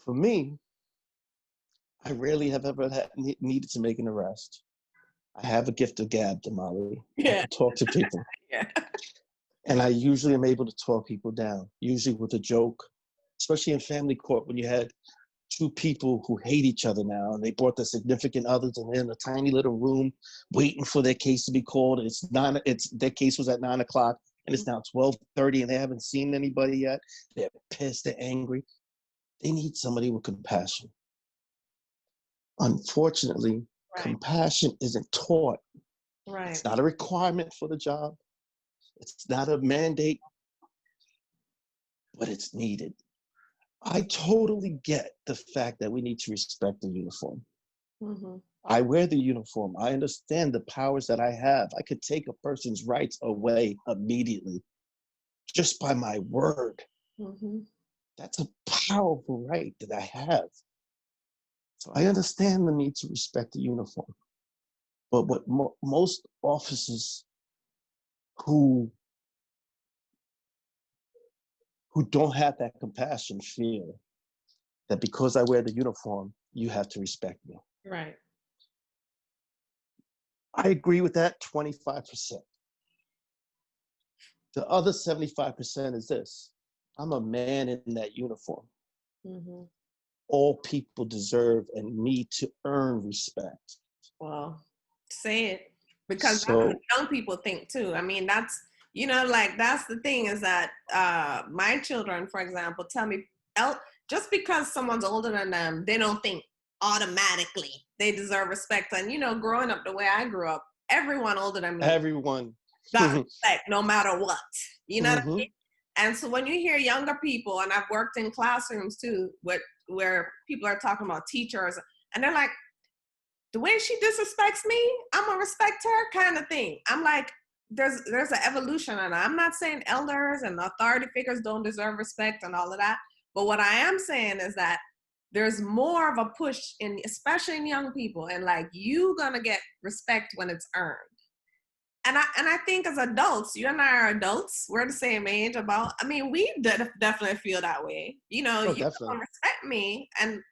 For me, I rarely have ever needed to make an arrest. I have a gift of gab, Damali. I Yeah. can talk to people. Yeah. And I usually am able to talk people down, usually with a joke, especially in family court when you had two people who hate each other now, and they brought their significant others and they're in a tiny little room waiting for their case to be called. And their case was at 9:00 and it's now 12:30 and they haven't seen anybody yet. They're pissed, they're angry. They need somebody with compassion. Unfortunately, compassion isn't taught. Right. It's not a requirement for the job. It's not a mandate, but it's needed. I totally get the fact that we need to respect the uniform. Mm-hmm. I wear the uniform. I understand the powers that I have. I could take a person's rights away immediately just by my word. Mm-hmm. That's a powerful right that I have. So I understand the need to respect the uniform. But what most officers who don't have that compassion feel that because I wear the uniform, you have to respect me. Right. I agree with that 25%. The other 75% is this. I'm a man in that uniform. Mm-hmm. All people deserve and need to earn respect. Well, say it. Because that's what young people think too. I mean, that's, that's the thing is that my children, for example, tell me, just because someone's older than them, they don't think automatically they deserve respect. And, growing up the way I grew up, everyone older than me got respect no matter what. You know what I mean? And so when you hear younger people, and I've worked in classrooms too, where people are talking about teachers, and they're like, the way she disrespects me, I'm gonna respect her, kind of thing. I'm like, there's an evolution, and I'm not saying elders and authority figures don't deserve respect and all of that. But what I am saying is that there's more of a push especially in young people, and like, you gonna get respect when it's earned. And I think as adults, you and I are adults. We're the same age. We definitely feel that way. You don't respect me, and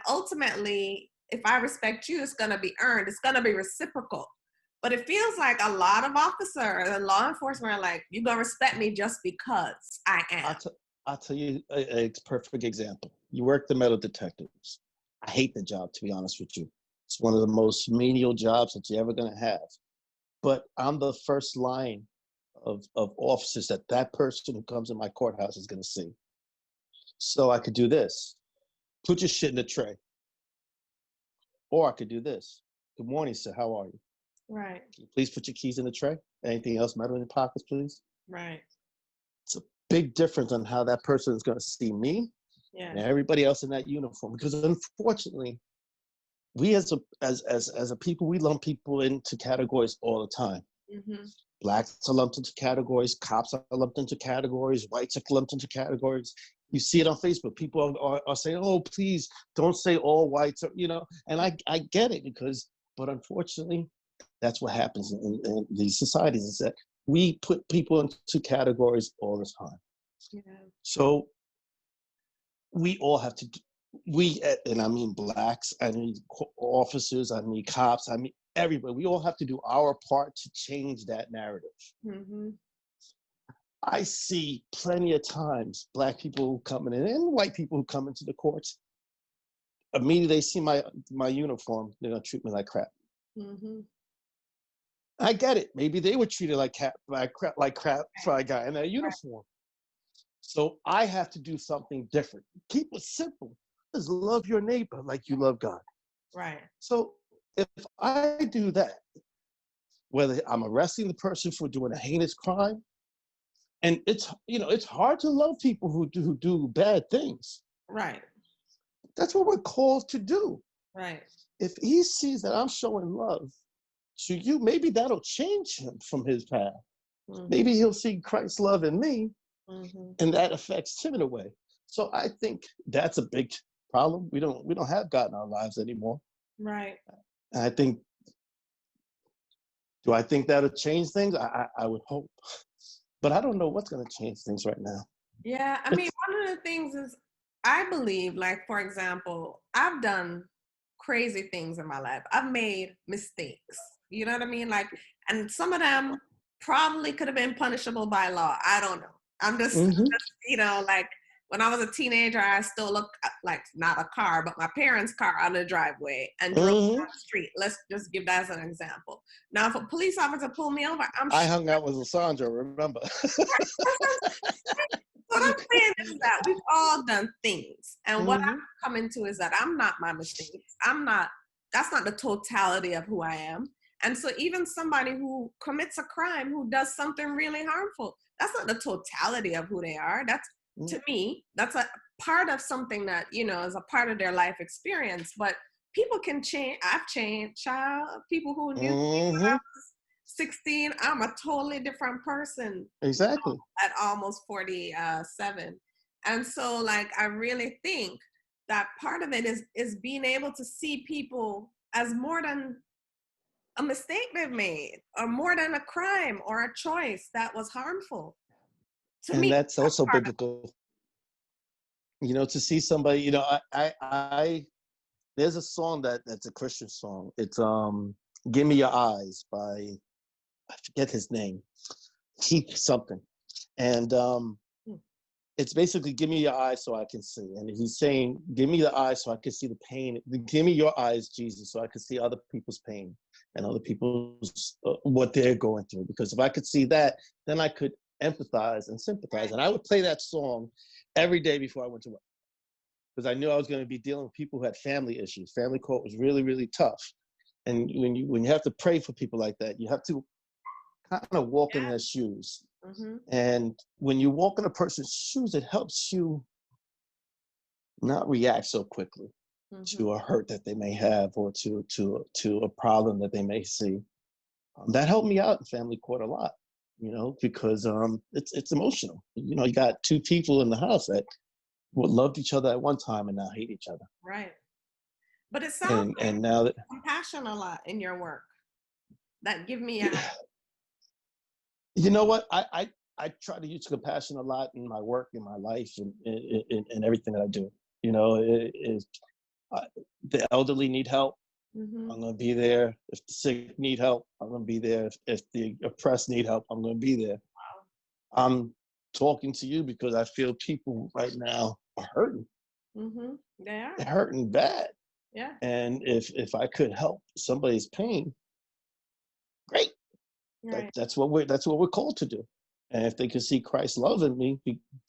ultimately, if I respect you, it's gonna be earned. It's gonna be reciprocal. But it feels like a lot of officers and law enforcement are like, you're gonna respect me just because I am. I'll tell you a perfect example. You work the metal detectives. I hate the job, to be honest with you. It's one of the most menial jobs that you're ever gonna have. But I'm the first line of officers that person who comes in my courthouse is going to see. So I could do this. Put your shit in the tray. Or I could do this. Good morning, sir. How are you? Right. Can you please put your keys in the tray? Anything else metal in your pockets, please? Right. It's a big difference on how that person is going to see me and everybody else in that uniform. Because unfortunately, we as a people, we lump people into categories all the time. Mm-hmm. Blacks are lumped into categories. Cops are lumped into categories. Whites are lumped into categories. You see it on Facebook. People are saying, "Oh, please don't say all whites," And I get it but unfortunately, that's what happens in these societies. Is that we put people into categories all the time. Yeah. So we all have to. And I mean blacks, I mean officers, I mean cops, I mean everybody. We all have to do our part to change that narrative. Mm-hmm. I see plenty of times black people coming in and white people who come into the courts. Immediately they see my uniform, they're gonna treat me like crap. Mm-hmm. I get it. Maybe they were treated like crap for a guy in their uniform. So I have to do something different. Keep it simple. Just love your neighbor like you love God. Right. So if I do that, whether I'm arresting the person for doing a heinous crime, and it's hard to love people who do bad things. Right. That's what we're called to do. Right. If he sees that I'm showing love to you, maybe that'll change him from his path. Mm-hmm. Maybe he'll see Christ's love in me, and that affects him in a way. So I think that's a big problem. We don't have God in our lives anymore. Right. And I think, do I think that'll change things? I would hope. But I don't know what's going to change things right now. Yeah, I mean, one of the things is I believe, like, for example, I've done crazy things in my life. I've made mistakes. You know what I mean? Like, and some of them probably could have been punishable by law. I don't know. Mm-hmm. Like when I was a teenager, I still looked like not a car, but my parents' car on the driveway and drove Mm-hmm. down the street. Let's just give that as an example. Now, if a police officer pulled me over, I'm I sure. hung out with Lysandra, remember? What I'm saying is that we've all done things. And what Mm-hmm. I'm coming to is that I'm not my mistakes. That's not the totality of who I am. And so even somebody who commits a crime, who does something really harmful, that's not the totality of who they are. That's, to me, that's a part of something that, is a part of their life experience. But people can change. I've changed, child. People who knew me when I Mm-hmm. was 16, I'm a totally different person Exactly. at almost 47. And so like I really think that part of it is being able to see people as more than a mistake they've made, or more than a crime or a choice that was harmful. To And me, that's that's also part of biblical. To see somebody, there's a song that's a Christian song. It's Give Me Your Eyes by, I forget his name, Keith something. And it. it's basically give me your eyes so I can see. And he's saying, give me the eyes so I can see the pain. Give me your eyes, Jesus, so I can see other people's pain and other people's what they're going through. Because if I could see that, then I could empathize and sympathize. And I would play that song every day before I went to work, because I knew I was going to be dealing with people who had family issues. Family court was really, really tough. And when you have to pray for people like that, you have to kind of walk in their shoes. Mm-hmm. And when you walk in a person's shoes, it helps you not react so quickly to a hurt that they may have, or to a problem that they may see. That helped me out in family court a lot, because it's emotional. You got two people in the house that loved each other at one time and now hate each other. Right. But it sounds like And now that compassion a lot in your work. That give me a you know what I try to use compassion a lot in my work, in my life, and in everything that I do. The elderly need help. I'm going to be there. If the sick need help, I'm going to be there. If the oppressed need help, I'm going to be there. Wow. I'm talking to you because I feel people right now are hurting. They are. They're hurting bad. Yeah. And if I could help somebody's pain, great. Right. That's what we're called to do. And if they can see Christ's love in me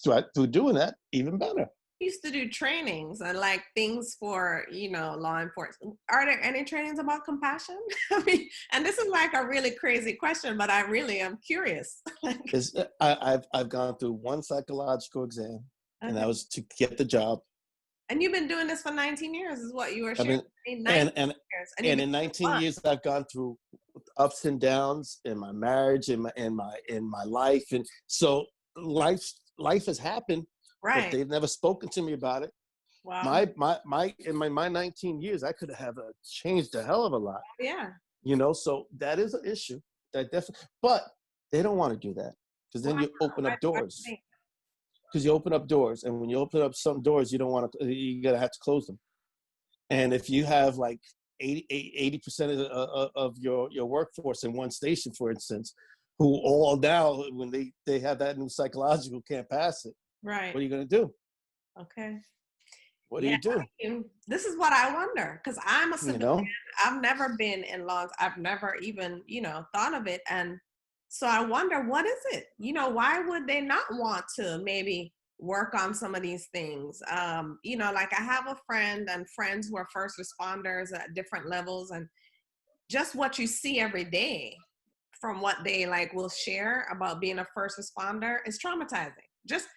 through doing that, even better. Used to do trainings and like things for law enforcement. Are there any trainings about compassion? I mean, and this is like a really crazy question, but I really am curious. I've gone through one psychological exam, and that was to get the job. And you've been doing this for 19 years, is what you were sharing. And in 19 years, I've gone through ups and downs in my marriage, in my life, and so life has happened. Right. But they've never spoken to me about it. Wow. In my 19 years, I could have changed a hell of a lot. Yeah. So that is an issue. That definitely, but they don't want to do that, because then you open up doors. Because you open up doors, and when you open up some doors, you're gonna have to close them. And if you have like 80% of your workforce in one station, for instance, who all now, when they have that new psychological, can't pass it. Right. What are you going to do? Okay. What do you do? This is what I wonder, because I'm a civilian. You know? I've never been in laws. I've never even, thought of it. And so I wonder, what is it? Why would they not want to maybe work on some of these things? Like I have a friend and friends who are first responders at different levels, and just what you see every day from what they like will share about being a first responder is traumatizing. Just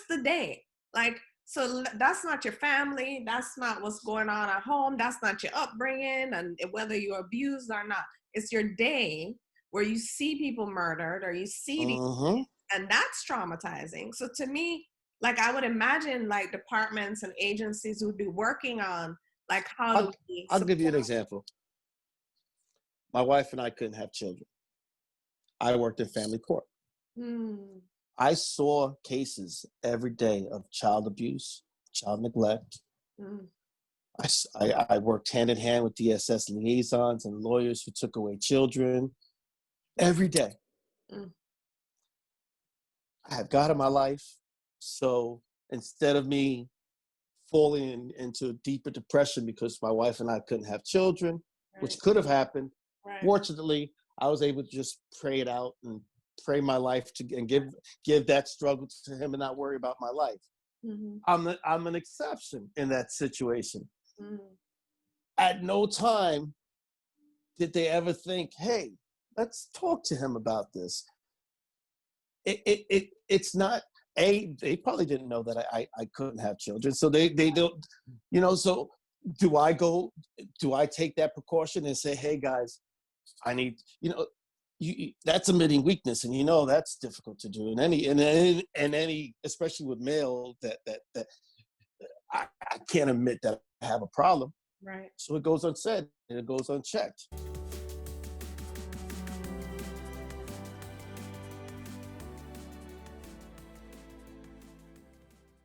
the day. Like, so that's not your family. That's not what's going on at home. That's not your upbringing, and whether you're abused or not. It's your day where you see people murdered, or you see these, and that's traumatizing. So to me, like I would imagine like departments and agencies would be working on like how I'll give you an example. My wife and I couldn't have children. I worked in family court. I saw cases every day of child abuse, child neglect. Mm. I worked hand in hand with DSS liaisons and lawyers who took away children every day. Mm. I have God in my life. So instead of me falling into deeper depression because my wife and I couldn't have children, which Right. could have happened, Right. fortunately, I was able to just pray it out and pray my life to and give that struggle to him and not worry about my life. Mm-hmm. I'm an exception in that situation. Mm. At no time did they ever think, hey, let's talk to him about this. It's not they probably didn't know that I couldn't have children. So they don't, so do I take that precaution and say, hey guys, I need, that's admitting weakness, and that's difficult to do in any, especially with male, that I can't admit that I have a problem. Right. So it goes unsaid and it goes unchecked.